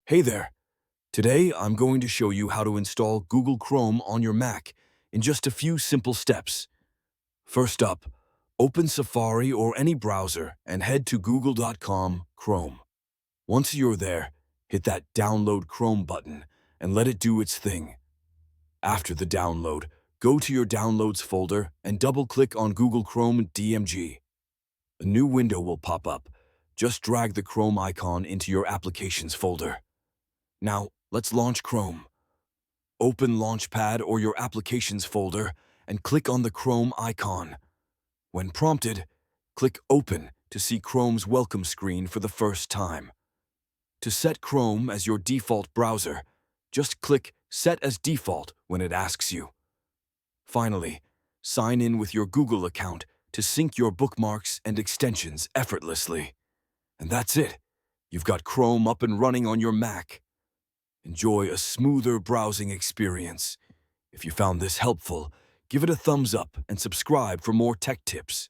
Hey there! Today I'm going to show you how to install Google Chrome on your Mac in just a few simple steps. First up, open Safari or any browser and head to google.com Chrome. Once you're there, hit that Download Chrome button and let it do its thing. After the download, go to your Downloads folder and double-click on Google Chrome DMG. A new window will pop up. Just drag the Chrome icon into your Applications folder. Now, let's launch Chrome. Open Launchpad or your Applications folder and click on the Chrome icon. When prompted, click Open to see Chrome's welcome screen for the first time. To set Chrome as your default browser, just click Set as Default when it asks you. Finally, sign in with your Google account to sync your bookmarks and extensions effortlessly. And that's it. You've got Chrome up and running on your Mac. Enjoy a smoother browsing experience. If you found this helpful, give it a thumbs up and subscribe for more tech tips.